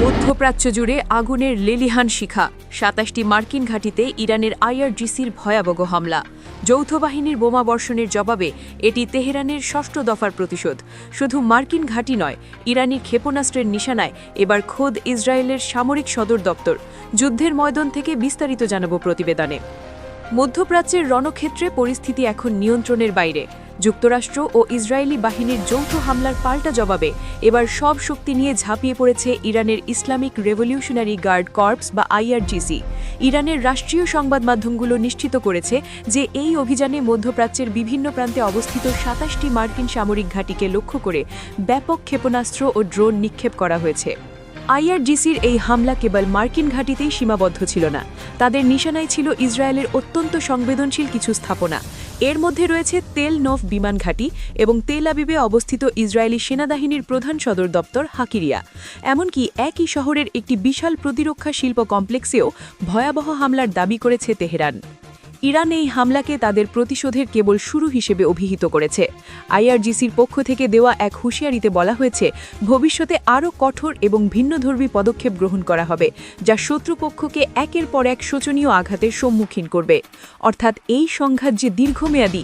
মধ্যপ্রাচ্য জুড়ে আগুনের লেলিহান শিখা, ২৭টি মার্কিন ঘাঁটিতে ইরানের আইআরজিসির ভয়াবহ হামলা। যৌথ বাহিনীর বোমাবর্ষণের জবাবে এটি তেহরানের ষষ্ঠ দফার প্রতিশোধ। শুধু মার্কিন ঘাঁটি নয়, ইরানি ক্ষেপণাস্ত্রের নিশানায় এবার খোদ ইসরায়েলের সামরিক সদর দপ্তর। যুদ্ধের ময়দান থেকে বিস্তারিত জানাবো প্রতিবেদনে। মধ্যপ্রাচ্যের রণক্ষেত্রে পরিস্থিতি এখন নিয়ন্ত্রণের বাইরে। যুক্তরাষ্ট্র ও ইসরায়েলি বাহিনীর যৌথ হামলার পাল্টা জবাবে এবার সব শক্তি নিয়ে ঝাঁপিয়ে পড়েছে ইরানের ইসলামিক রেভলিউশনারি গার্ড কর্পস বা আইআরজিসি। ইরানের রাষ্ট্রীয় সংবাদ মাধ্যমগুলো নিশ্চিত করেছে যে এই অভিযানে মধ্যপ্রাচ্যের বিভিন্ন প্রান্তে অবস্থিত ২৭টি মার্কিন সামরিক ঘাঁটিকে লক্ষ্য করে ব্যাপক ক্ষেপণাস্ত্র ও ড্রোন নিক্ষেপ করা হয়েছে। আইআরজিসির এই হামলা কেবল মার্কিন ঘাঁটিতেই সীমাবদ্ধ ছিল না, তাদের নিশানায় ছিল ইসরায়েলের অত্যন্ত সংবেদনশীল কিছু স্থাপনা। এর মধ্যে রয়েছে তেল নভ বিমান ঘাঁটি এবং তেল আবিবে অবস্থিত ইসরায়েলি সেনাবাহিনীর প্রধান সদর দপ্তর হাকিরিয়া। এমনকি একই শহরের একটি বিশাল প্রতিরক্ষা শিল্প কমপ্লেক্সেও ভয়াবহ হামলার দাবি করেছে তেহরান। ইরান এই হামলাকে তাদের প্রতিশোধের কেবল শুরু হিসেবে অভিহিত করেছে। আইআরজিসির পক্ষ থেকে দেওয়া এক হুঁশিয়ারিতে বলা হয়েছে, ভবিষ্যতে আরও কঠোর এবং ভিন্নধর্মী পদক্ষেপ গ্রহণ করা হবে, যা শত্রুপক্ষকে একের পর এক শোচনীয় আঘাতের সম্মুখীন করবে। অর্থাৎ এই সংঘাত যে দীর্ঘমেয়াদী